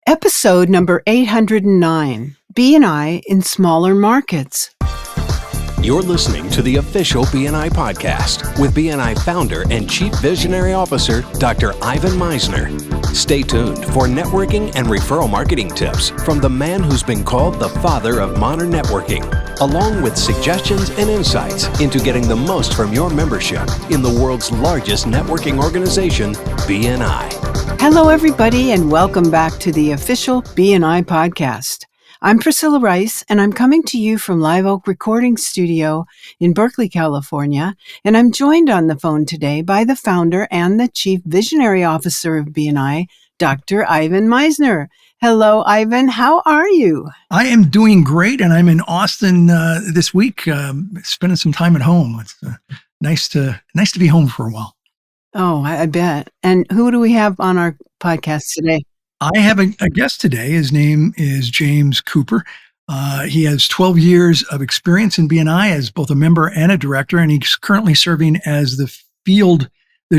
Episode number 809, BNI in Smaller Markets. You're listening to the official BNI podcast with BNI founder and Chief Visionary Officer, Dr. Ivan Misner. Stay tuned for networking and referral marketing tips from the man who's been called the father of modern networking, along with suggestions and insights into getting the most from your membership in the world's largest networking organization, BNI. Hello, everybody, and welcome back to the official BNI podcast. I'm Priscilla Rice, and I'm coming to you from Live Oak Recording Studio in Berkeley, California, and I'm joined on the phone today by the founder and the Chief Visionary Officer of BNI, Dr. Ivan Misner. Hello, Ivan. How are you? I am doing great, and I'm in Austin this week, spending some time at home. It's nice to be home for a while. Oh, I bet. And who do we have on our podcast today? I have a guest today. His name is James Cooper. He has 12 years of experience in BNI as both a member and a director, and he's currently serving as the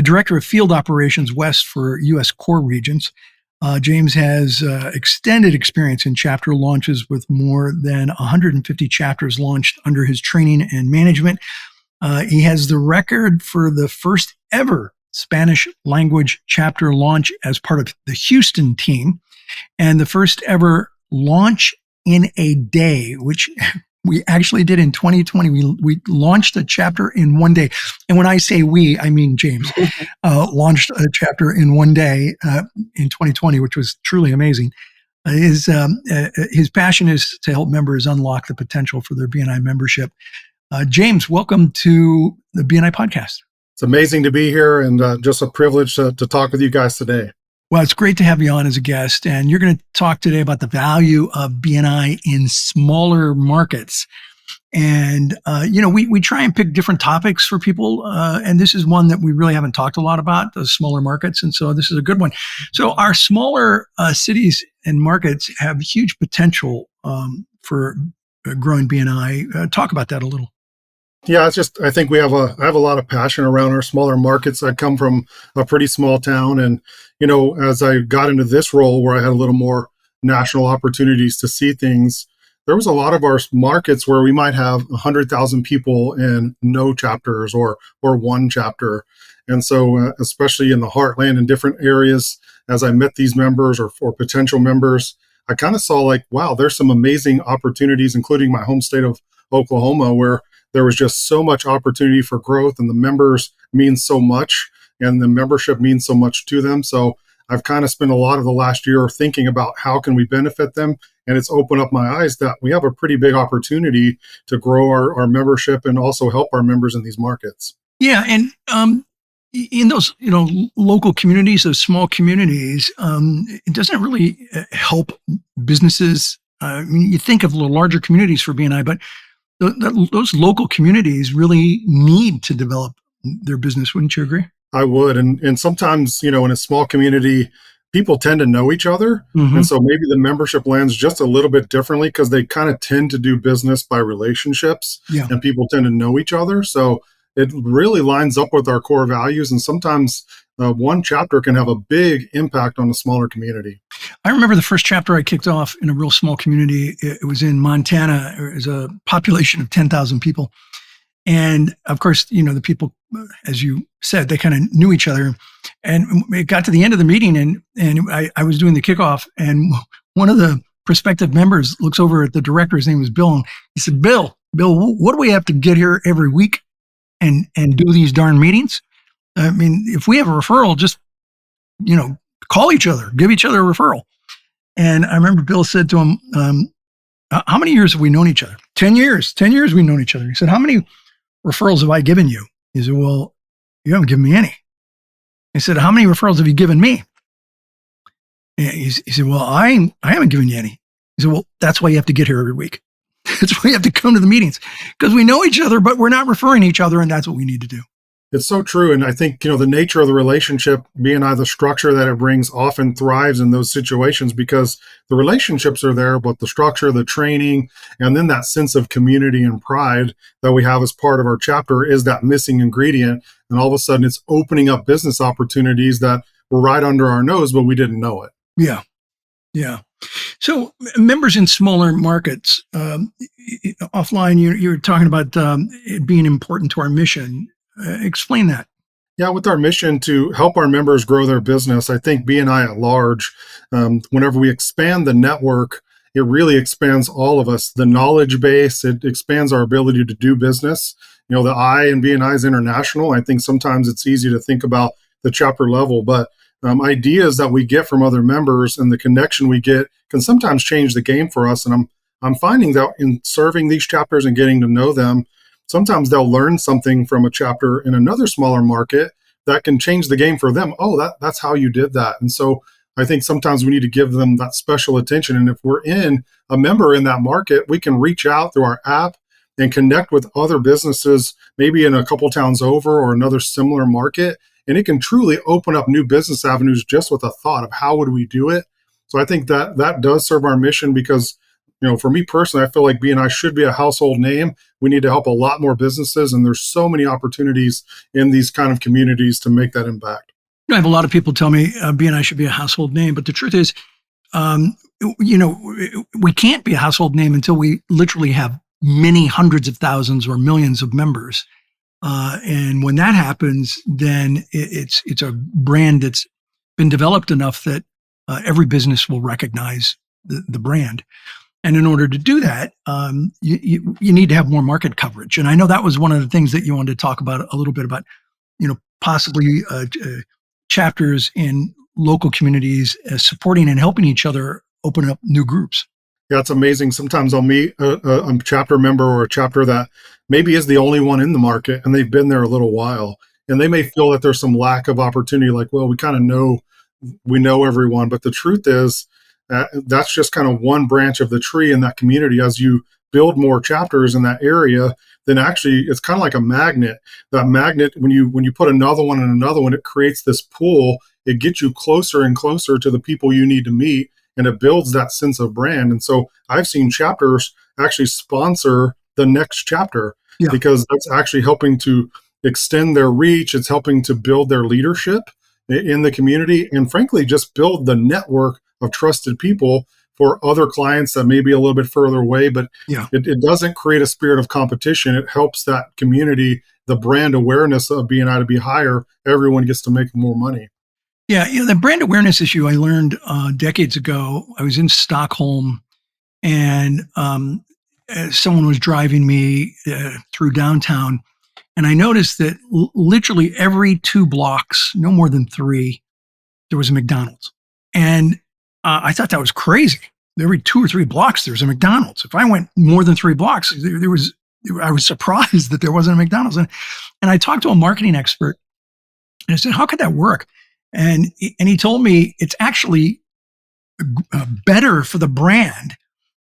Director of Field Operations West for U.S. Core Regions. James has extended experience in chapter launches with more than 150 chapters launched under his training and management. He has the record for the first ever Spanish language chapter launch as part of the Houston team, and the first ever launch in a day, which we actually did in 2020. We launched a chapter in one day. And when I say we, I mean James launched a chapter in one day in 2020, which was truly amazing. His passion is to help members unlock the potential for their BNI membership. James, welcome to the BNI podcast. It's amazing to be here and just a privilege to talk with you guys today. Well, it's great to have you on as a guest. And you're going to talk today about the value of BNI in smaller markets. And, we try and pick different topics for people. And this is one that we really haven't talked a lot about, the smaller markets. And so this is a good one. So our smaller cities and markets have huge potential for growing BNI. Talk about that a little. Yeah, I think I have a lot of passion around our smaller markets. I come from a pretty small town, and as I got into this role where I had a little more national opportunities to see things, there was a lot of our markets where we might have 100,000 people and no chapters or one chapter. And so, especially in the heartland and different areas, as I met these members or potential members, I kind of saw like, wow, there's some amazing opportunities, including my home state of Oklahoma, where there was just so much opportunity for growth, and the members mean so much, and the membership means so much to them. So I've kind of spent a lot of the last year thinking about how can we benefit them, and it's opened up my eyes that we have a pretty big opportunity to grow our membership and also help our members in these markets. Yeah, and in those local communities, those small communities, it doesn't really help businesses. You think of the larger communities for BNI, but those local communities really need to develop their business. Wouldn't you agree? I would. And sometimes, in a small community, people tend to know each other. Mm-hmm. And so maybe the membership lands just a little bit differently because they kind of tend to do business by relationships, and people tend to know each other. So it really lines up with our core values. And sometimes one chapter can have a big impact on a smaller community. I remember the first chapter I kicked off in a real small community. It was in Montana. It was a population of 10,000 people. And of course, the people, as you said, they kind of knew each other. And it got to the end of the meeting, and I was doing the kickoff, and one of the prospective members looks over at the director. His name was Bill. And he said, Bill, what do we have to get here every week and do these darn meetings? I mean, if we have a referral, just, call each other, give each other a referral. And I remember Bill said to him, how many years have we known each other? 10 years. 10 years we've known each other. He said, how many referrals have I given you? He said, well, you haven't given me any. He said, how many referrals have you given me? He said, well, I haven't given you any. He said, well, that's why you have to get here every week. That's why you have to come to the meetings, because we know each other, but we're not referring each other, and that's what we need to do. It's so true. And I think, the nature of the relationship, BNI, the structure that it brings often thrives in those situations because the relationships are there, but the structure, the training, and then that sense of community and pride that we have as part of our chapter is that missing ingredient. And all of a sudden it's opening up business opportunities that were right under our nose, but we didn't know it. Yeah. Yeah. So members in smaller markets, offline, you're talking about it being important to our mission. Explain that. Yeah, with our mission to help our members grow their business, I think BNI at large, whenever we expand the network, it really expands all of us. The knowledge base, it expands our ability to do business. The I in BNI is international. I think sometimes it's easy to think about the chapter level, but ideas that we get from other members and the connection we get can sometimes change the game for us. And I'm finding that in serving these chapters and getting to know them, sometimes they'll learn something from a chapter in another smaller market that can change the game for them. Oh, that's how you did that. And so I think sometimes we need to give them that special attention. And if we're in a member in that market, we can reach out through our app and connect with other businesses, maybe in a couple towns over or another similar market. And it can truly open up new business avenues just with a thought of how would we do it. So I think that does serve our mission because, for me personally, I feel like BNI should be a household name. We need to help a lot more businesses, and there's so many opportunities in these kind of communities to make that impact. I have a lot of people tell me BNI should be a household name, but the truth is, we can't be a household name until we literally have many hundreds of thousands or millions of members. And when that happens, then it's a brand that's been developed enough that every business will recognize the brand. And in order to do that, you need to have more market coverage. And I know that was one of the things that you wanted to talk about a little bit about, possibly chapters in local communities supporting and helping each other open up new groups. Yeah, it's amazing. Sometimes I'll meet a chapter member or a chapter that maybe is the only one in the market and they've been there a little while. And they may feel that there's some lack of opportunity, like, well, we kind of we know everyone. But the truth is, that's just kind of one branch of the tree in that community. As you build more chapters in that area, then actually it's kind of like a magnet. That magnet, when you put another one and another one, it creates this pool. It gets you closer and closer to the people you need to meet, and it builds that sense of brand. And so I've seen chapters actually sponsor the next chapter because that's actually helping to extend their reach. It's helping to build their leadership in the community, and frankly, just build the network of trusted people for other clients that may be a little bit further away, but it doesn't create a spirit of competition. It helps that community, the brand awareness of BNI to be higher. Everyone gets to make more money. Yeah, the brand awareness issue I learned decades ago. I was in Stockholm, and someone was driving me through downtown, and I noticed that literally every 2 blocks, no more than 3, there was a McDonald's. And I thought that was crazy. Every 2 or 3 blocks, there's a McDonald's. If I went more than 3 blocks, I was surprised that there wasn't a McDonald's. And I talked to a marketing expert, and I said, how could that work? And he told me it's actually better for the brand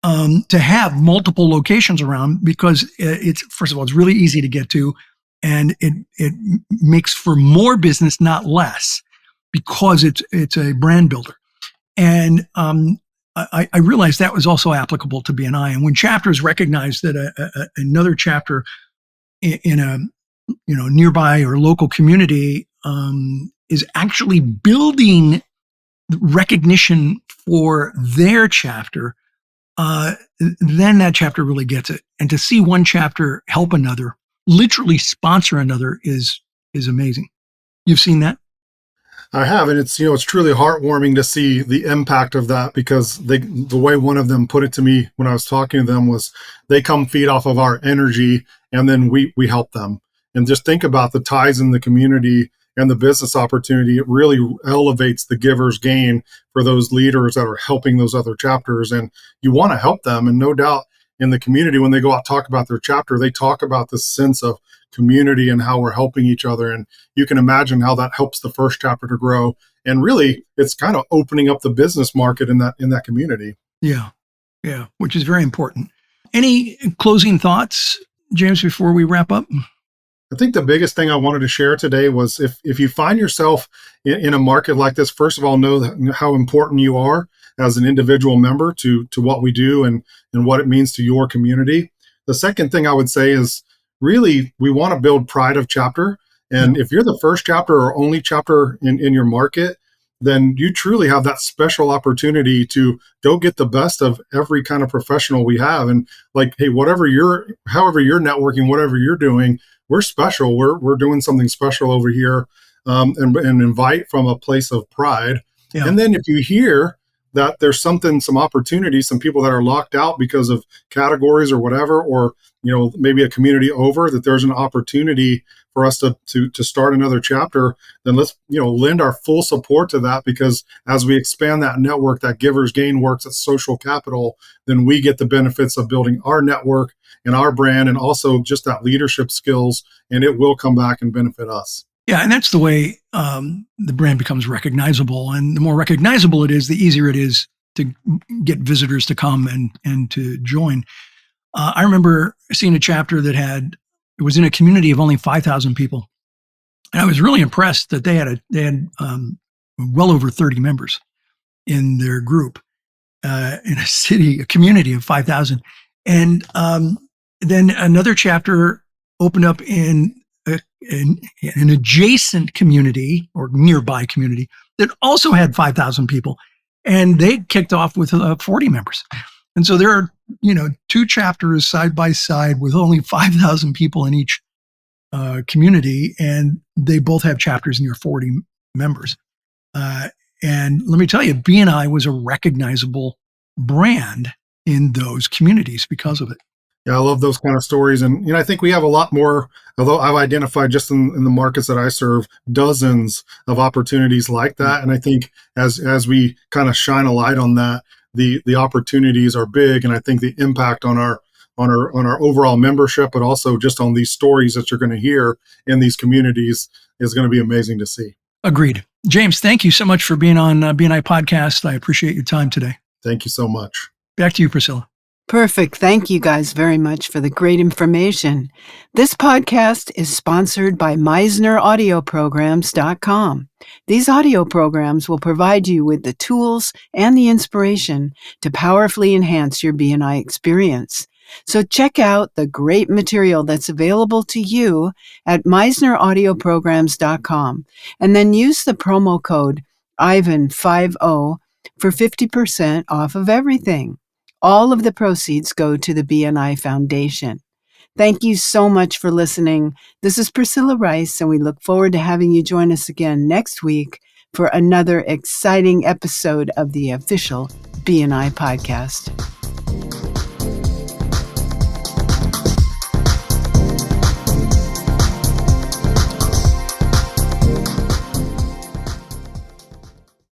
to have multiple locations around because it's, first of all, it's really easy to get to, and it makes for more business, not less, because it's a brand builder. And I realized that was also applicable to BNI. And when chapters recognize that another chapter in a nearby or local community is actually building recognition for their chapter, then that chapter really gets it. And to see one chapter help another, literally sponsor another, is amazing. You've seen that? I have, and it's truly heartwarming to see the impact of that, because the way one of them put it to me when I was talking to them was, they come feed off of our energy, and then we help them. And just think about the ties in the community and the business opportunity. It really elevates the giver's gain for those leaders that are helping those other chapters, and you want to help them. And no doubt in the community, when they go out talk about their chapter, they talk about this sense of community and how we're helping each other. And you can imagine how that helps the first chapter to grow. And really, it's kind of opening up the business market in that community. Yeah, which is very important. Any closing thoughts, James, before we wrap up? I think the biggest thing I wanted to share today was, if you find yourself in a market like this, first of all, know how important you are as an individual member to what we do and what it means to your community. The second thing I would say is, really, we want to build pride of chapter. And if you're the first chapter or only chapter in your market, then you truly have that special opportunity to go get the best of every kind of professional we have. And like, hey, however you're networking, whatever you're doing, we're special. We're doing something special over here, and invite from a place of pride. Yeah. And then if you hear that there's some opportunities, some people that are locked out because of categories or whatever, or maybe a community over, that there's an opportunity for us to start another chapter, then let's lend our full support to that, because as we expand that network, that givers gain works at social capital, then we get the benefits of building our network and our brand, and also just that leadership skills, and it will come back and benefit us. Yeah, and that's the way the brand becomes recognizable. And the more recognizable it is, the easier it is to get visitors to come and to join. I remember seeing a chapter it was in a community of only 5,000 people. And I was really impressed that they had well over 30 members in their group in a community of 5,000. And then another chapter opened up in an adjacent community or nearby community that also had 5,000 people, and they kicked off with 40 members. And so there are, two chapters side by side with only 5,000 people in each community, and they both have chapters near 40 members. And let me tell you, BNI was a recognizable brand in those communities because of it. Yeah, I love those kind of stories. And, I think we have a lot more, although I've identified just in the markets that I serve, dozens of opportunities like that. And I think as we kind of shine a light on that, the opportunities are big. And I think the impact on our overall membership, but also just on these stories that you're going to hear in these communities, is going to be amazing to see. Agreed. James, thank you so much for being on BNI Podcast. I appreciate your time today. Thank you so much. Back to you, Priscilla. Perfect. Thank you guys very much for the great information. This podcast is sponsored by MeisnerAudioPrograms.com. These audio programs will provide you with the tools and the inspiration to powerfully enhance your BNI experience. So check out the great material that's available to you at MeisnerAudioPrograms.com, and then use the promo code IVAN50 for 50% off of everything. All of the proceeds go to the BNI Foundation. Thank you so much for listening. This is Priscilla Rice, and we look forward to having you join us again next week for another exciting episode of the official BNI podcast.